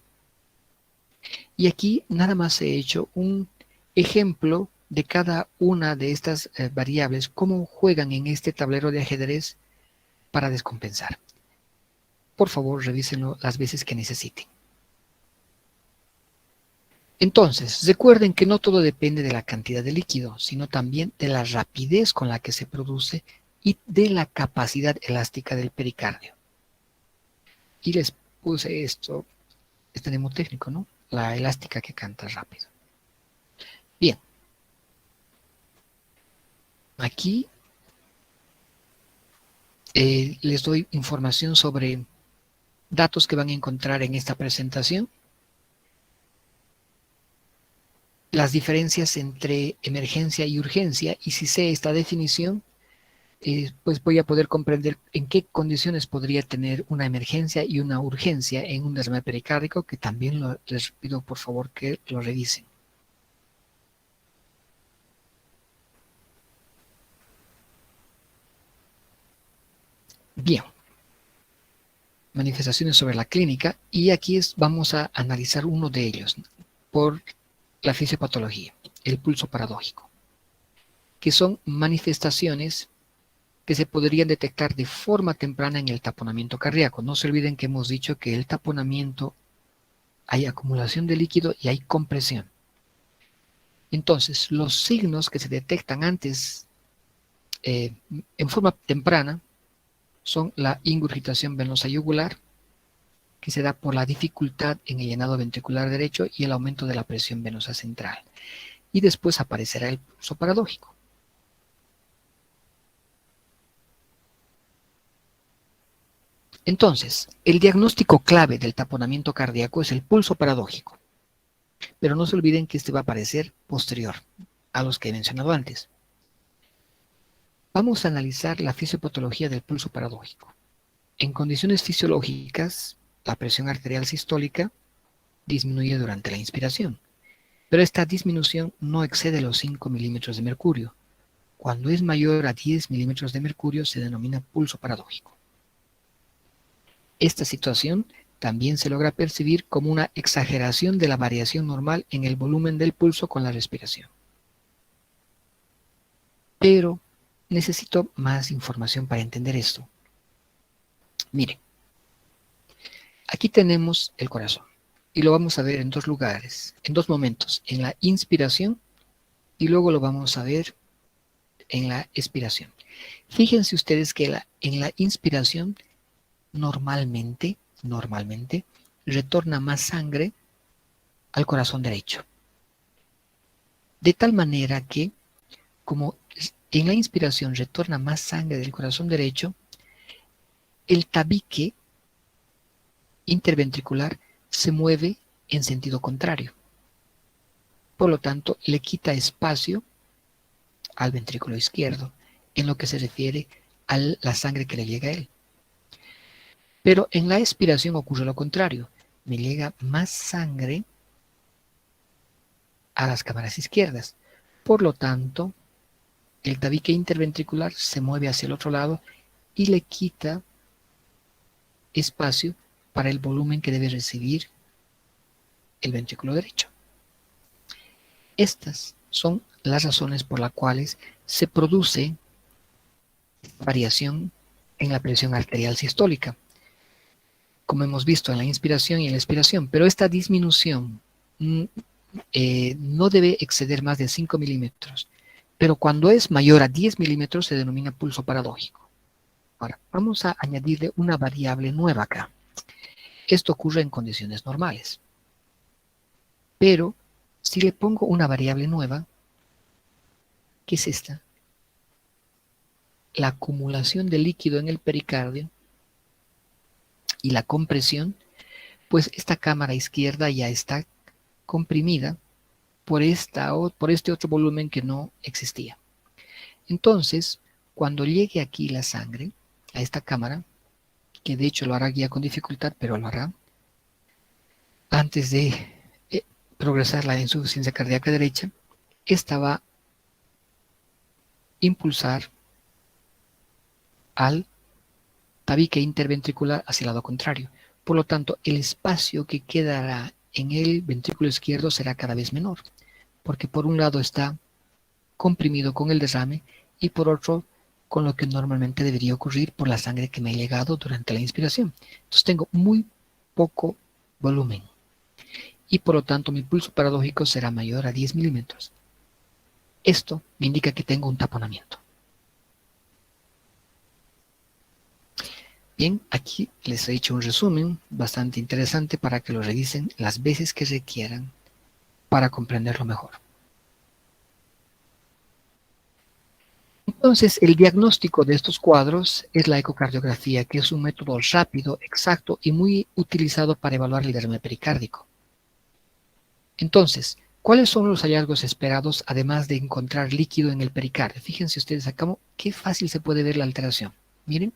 Y aquí nada más he hecho un ejemplo de cada una de estas variables, cómo juegan en este tablero de ajedrez para descompensar. Por favor, revísenlo las veces que necesiten. Entonces, recuerden que no todo depende de la cantidad de líquido, sino también de la rapidez con la que se produce y de la capacidad elástica del pericardio. Y les puse este mnemotécnico, ¿no? La elástica que canta rápido. Bien. Aquí les doy información sobre datos que van a encontrar en esta presentación. Las diferencias entre emergencia y urgencia, y si sé esta definición, pues voy a poder comprender en qué condiciones podría tener una emergencia y una urgencia en un desmame pericárdico, que también les pido por favor que lo revisen. Bien, manifestaciones sobre la clínica, y aquí vamos a analizar uno de ellos por la fisiopatología, el pulso paradójico, que son manifestaciones que se podrían detectar de forma temprana en el taponamiento cardíaco. No se olviden que hemos dicho que el taponamiento hay acumulación de líquido y hay compresión. Entonces, los signos que se detectan antes en forma temprana son la ingurgitación venosa yugular, que se da por la dificultad en el llenado ventricular derecho y el aumento de la presión venosa central. Y después aparecerá el pulso paradójico. Entonces, el diagnóstico clave del taponamiento cardíaco es el pulso paradójico. Pero no se olviden que este va a aparecer posterior a los que he mencionado antes. Vamos a analizar la fisiopatología del pulso paradójico. En condiciones fisiológicas, la presión arterial sistólica disminuye durante la inspiración, pero esta disminución no excede los 5 milímetros de mercurio. Cuando es mayor a 10 milímetros de mercurio se denomina pulso paradójico. Esta situación también se logra percibir como una exageración de la variación normal en el volumen del pulso con la respiración. Pero necesito más información para entender esto. Miren, aquí tenemos el corazón y lo vamos a ver en dos lugares, en dos momentos, en la inspiración y luego lo vamos a ver en la expiración. Fíjense ustedes que en la inspiración normalmente retorna más sangre al corazón derecho. De tal manera que, como en la inspiración retorna más sangre del corazón derecho, el tabique interventricular se mueve en sentido contrario. Por lo tanto, le quita espacio al ventrículo izquierdo en lo que se refiere a la sangre que le llega a él. Pero en la expiración ocurre lo contrario. Me llega más sangre a las cámaras izquierdas. Por lo tanto, el tabique interventricular se mueve hacia el otro lado y le quita espacio para el volumen que debe recibir el ventrículo derecho. Estas son las razones por las cuales se produce variación en la presión arterial sistólica, como hemos visto en la inspiración y en la expiración, pero esta disminución no debe exceder más de 5 milímetros, pero cuando es mayor a 10 milímetros se denomina pulso paradójico. Ahora, vamos a añadirle una variable nueva acá. Esto ocurre en condiciones normales, pero si le pongo una variable nueva, ¿qué es esta? La acumulación de líquido en el pericardio y la compresión, pues esta cámara izquierda ya está comprimida por este otro volumen que no existía. Entonces, cuando llegue aquí la sangre a esta cámara, que de hecho lo hará ya con dificultad, pero lo hará, antes de progresar la insuficiencia cardíaca derecha, esta va a impulsar al tabique interventricular hacia el lado contrario. Por lo tanto, el espacio que quedará en el ventrículo izquierdo será cada vez menor, porque por un lado está comprimido con el derrame y por otro con lo que normalmente debería ocurrir por la sangre que me ha llegado durante la inspiración. Entonces tengo muy poco volumen y por lo tanto mi pulso paradójico será mayor a 10 milímetros. Esto me indica que tengo un taponamiento. Bien, aquí les he hecho un resumen bastante interesante para que lo revisen las veces que requieran para comprenderlo mejor. Entonces, el diagnóstico de estos cuadros es la ecocardiografía, que es un método rápido, exacto y muy utilizado para evaluar el derrame pericárdico. Entonces, ¿cuáles son los hallazgos esperados además de encontrar líquido en el pericardio? Fíjense ustedes acá qué fácil se puede ver la alteración. Miren,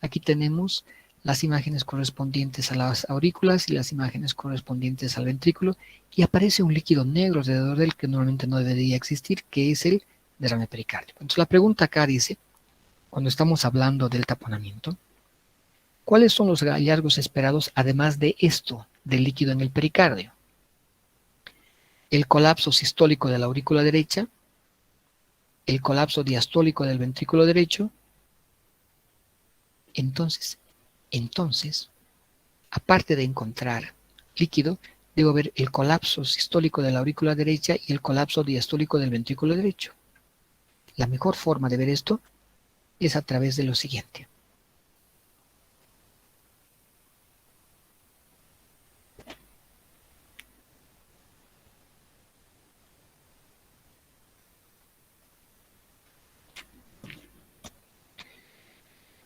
aquí tenemos las imágenes correspondientes a las aurículas y las imágenes correspondientes al ventrículo y aparece un líquido negro alrededor del que normalmente no debería existir, que es el derrame pericárdico. Entonces la pregunta acá dice, cuando estamos hablando del taponamiento, ¿cuáles son los hallazgos esperados además de esto, del líquido en el pericardio? El colapso sistólico de la aurícula derecha, el colapso diastólico del ventrículo derecho. Entonces, aparte de encontrar líquido, debo ver el colapso sistólico de la aurícula derecha y el colapso diastólico del ventrículo derecho. La mejor forma de ver esto es a través de lo siguiente.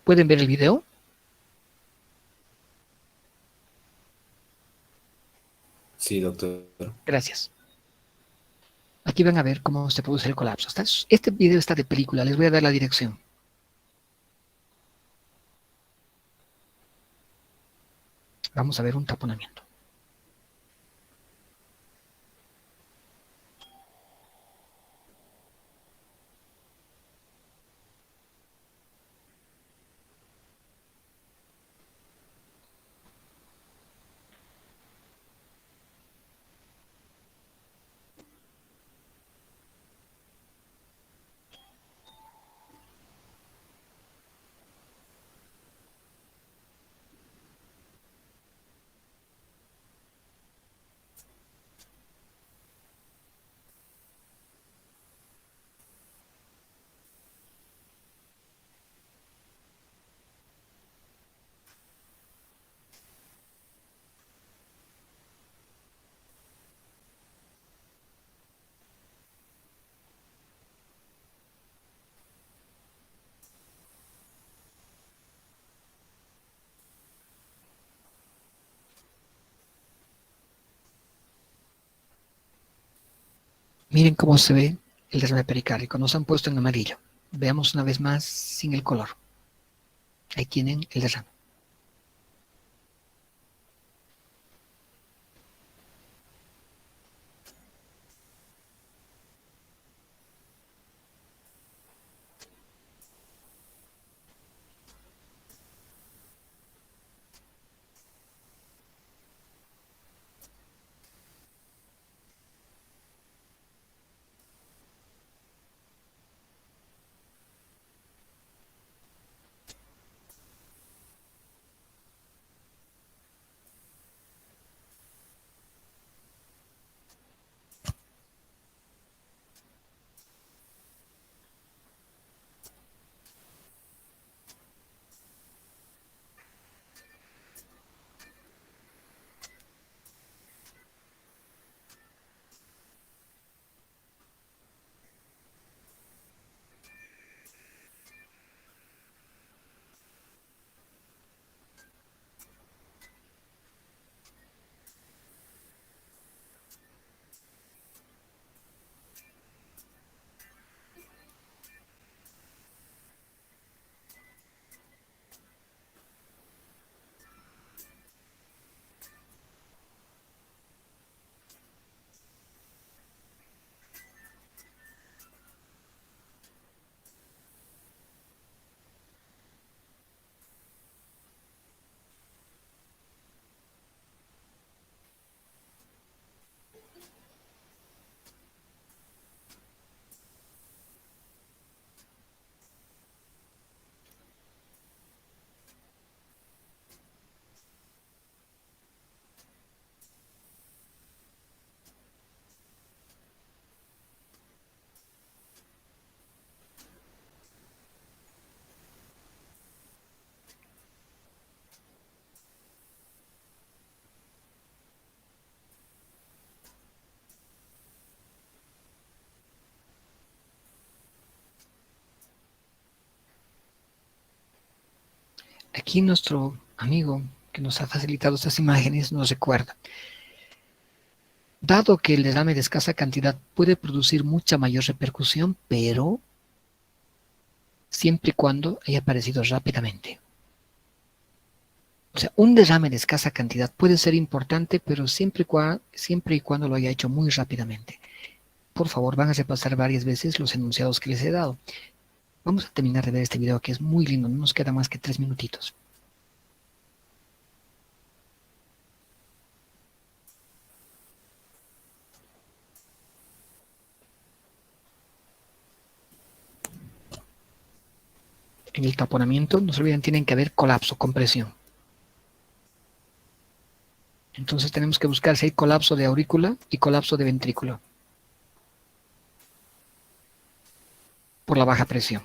¿Pueden ver el video? Sí, doctor. Gracias. Aquí van a ver cómo se produce el colapso. Este video está de película, les voy a dar la dirección. Vamos a ver un taponamiento. Miren cómo se ve el derrame pericárdico. Nos han puesto en amarillo. Veamos una vez más sin el color. Ahí tienen el derrame. aquí nuestro amigo que nos ha facilitado estas imágenes nos recuerda. Dado que el derrame de escasa cantidad puede producir mucha mayor repercusión, pero siempre y cuando haya aparecido rápidamente. O sea, un derrame de escasa cantidad puede ser importante, pero siempre y cuando lo haya hecho muy rápidamente. Por favor, van a repasar varias veces los enunciados que les he dado. Vamos a terminar de ver este video que es muy lindo, no nos queda más que 3 minutitos. En el taponamiento, no se olviden, tienen que haber colapso, compresión. Entonces tenemos que buscar si hay colapso de aurícula y colapso de ventrículo por la baja presión.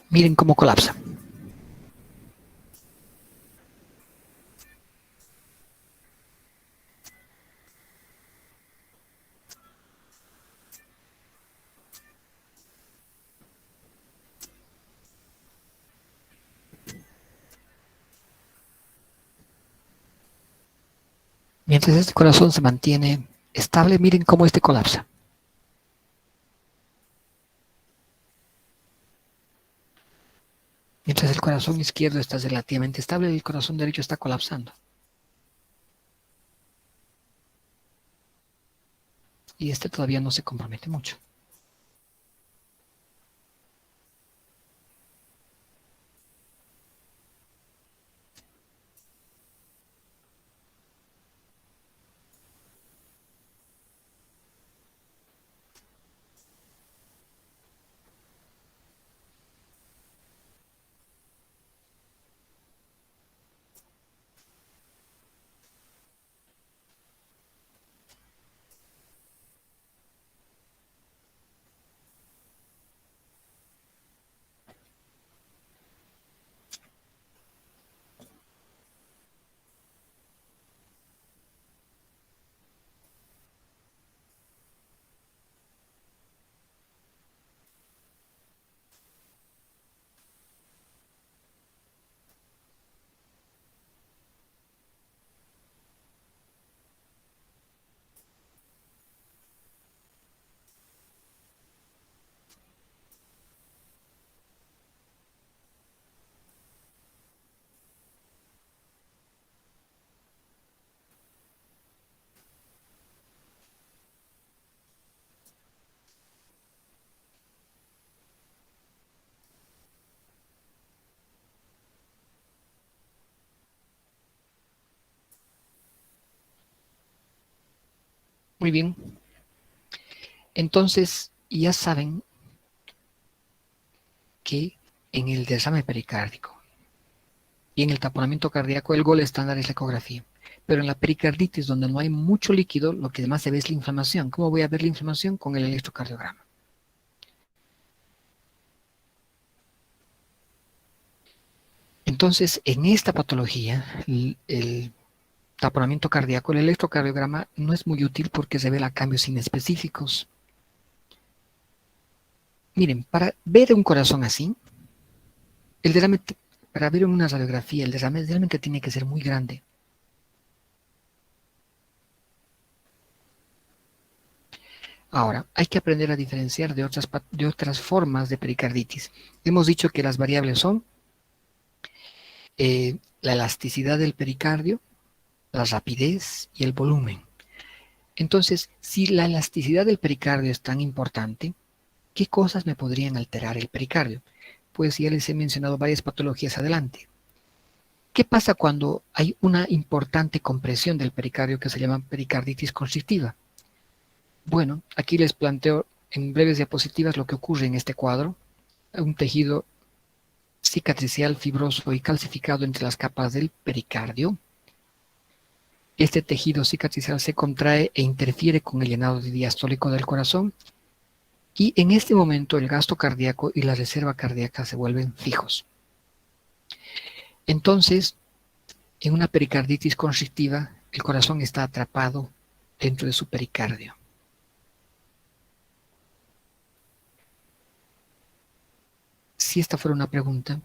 Miren cómo colapsa. Mientras este corazón se mantiene estable, miren cómo este colapsa. Mientras el corazón izquierdo está relativamente estable, el corazón derecho está colapsando. Y este todavía no se compromete mucho. Muy bien. Entonces, ya saben que en el derrame pericárdico y en el taponamiento cardíaco el gol estándar es la ecografía. Pero en la pericarditis, donde no hay mucho líquido, lo que más se ve es la inflamación. ¿Cómo voy a ver la inflamación? Con el electrocardiograma. Entonces, en esta patología, el taponamiento cardíaco, el electrocardiograma no es muy útil porque revela cambios inespecíficos. Miren, para ver un corazón así, el derrame, para ver una radiografía, el derrame realmente tiene que ser muy grande. Ahora, hay que aprender a diferenciar de otras formas de pericarditis. Hemos dicho que las variables son la elasticidad del pericardio, la rapidez y el volumen. Entonces, si la elasticidad del pericardio es tan importante, ¿qué cosas me podrían alterar el pericardio? Pues ya les he mencionado varias patologías adelante. ¿Qué pasa cuando hay una importante compresión del pericardio que se llama pericarditis constrictiva? Bueno, aquí les planteo en breves diapositivas lo que ocurre en este cuadro. Un tejido cicatricial fibroso y calcificado entre las capas del pericardio. Este tejido cicatricial se contrae e interfiere con el llenado diastólico del corazón Y en este momento el gasto cardíaco y la reserva cardíaca se vuelven fijos. Entonces, en una pericarditis constrictiva, el corazón está atrapado dentro de su pericardio. Si esta fuera una pregunta,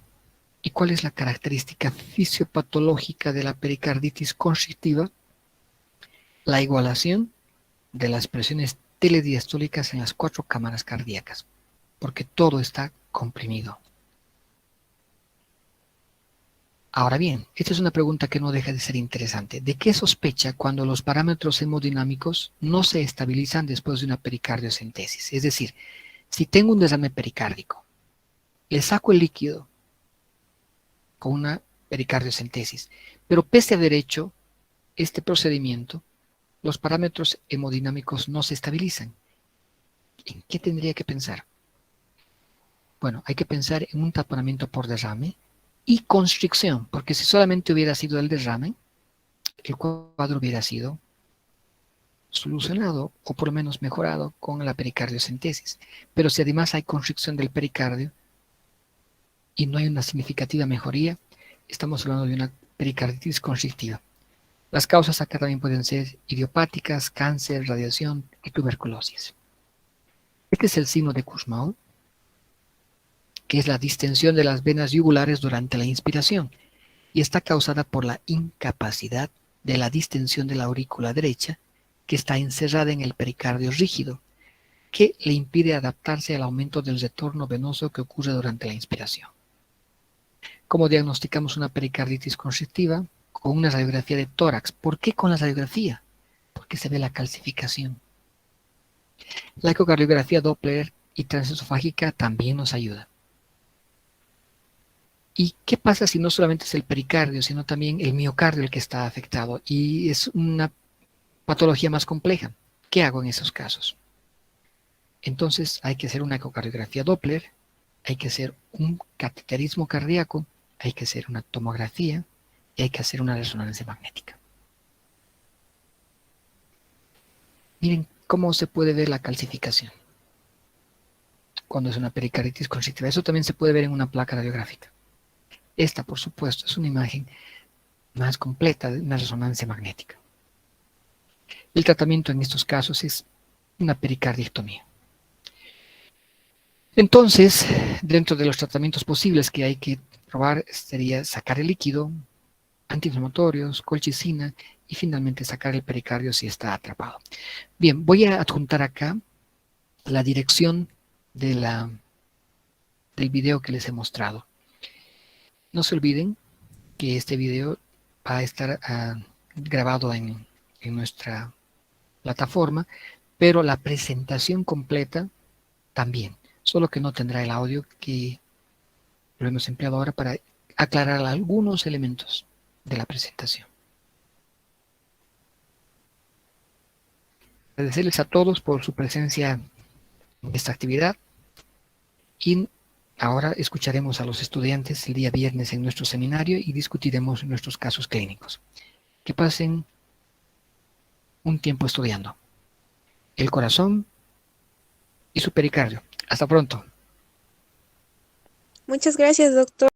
¿y cuál es la característica fisiopatológica de la pericarditis constrictiva? La igualación de las presiones telediastólicas en las 4 cámaras cardíacas, porque todo está comprimido. Ahora bien, esta es una pregunta que no deja de ser interesante. ¿De qué sospecha cuando los parámetros hemodinámicos no se estabilizan después de una pericardiocentesis? Es decir, si tengo un derrame pericárdico, le saco el líquido con una pericardiocentesis, pero pese a haber hecho este procedimiento, los parámetros hemodinámicos no se estabilizan. ¿En qué tendría que pensar? Bueno, hay que pensar en un taponamiento por derrame y constricción, porque si solamente hubiera sido el derrame, el cuadro hubiera sido solucionado o por lo menos mejorado con la pericardiocentesis. Pero si además hay constricción del pericardio y no hay una significativa mejoría, estamos hablando de una pericarditis constrictiva. Las causas acá también pueden ser idiopáticas, cáncer, radiación y tuberculosis. Este es el signo de Kussmaul, que es la distensión de las venas yugulares durante la inspiración y está causada por la incapacidad de la distensión de la aurícula derecha, que está encerrada en el pericardio rígido, que le impide adaptarse al aumento del retorno venoso que ocurre durante la inspiración. ¿Cómo diagnosticamos una pericarditis constrictiva? Con una radiografía de tórax. ¿Por qué con la radiografía? Porque se ve la calcificación. La ecocardiografía Doppler y transesofágica también nos ayuda. ¿Y qué pasa si no solamente es el pericardio, sino también el miocardio el que está afectado? Y es una patología más compleja. ¿Qué hago en esos casos? Entonces hay que hacer una ecocardiografía Doppler, hay que hacer un cateterismo cardíaco, hay que hacer una tomografía y hay que hacer una resonancia magnética. Miren cómo se puede ver la calcificación cuando es una pericarditis constrictiva. Eso también se puede ver en una placa radiográfica. Esta, por supuesto, es una imagen más completa de una resonancia magnética. El tratamiento en estos casos es una pericardiectomía. Entonces, dentro de los tratamientos posibles que hay que probar sería sacar el líquido, antiinflamatorios, colchicina y finalmente sacar el pericardio si está atrapado. Bien, voy a adjuntar acá la dirección del video que les he mostrado. No se olviden que este video va a estar grabado en nuestra plataforma, pero la presentación completa también, solo que no tendrá el audio que lo hemos empleado ahora para aclarar algunos elementos de la presentación. Agradecerles a todos por su presencia en esta actividad y ahora escucharemos a los estudiantes el día viernes en nuestro seminario y discutiremos nuestros casos clínicos. Que pasen un tiempo estudiando el corazón y su pericardio. Hasta pronto. Muchas gracias, doctor.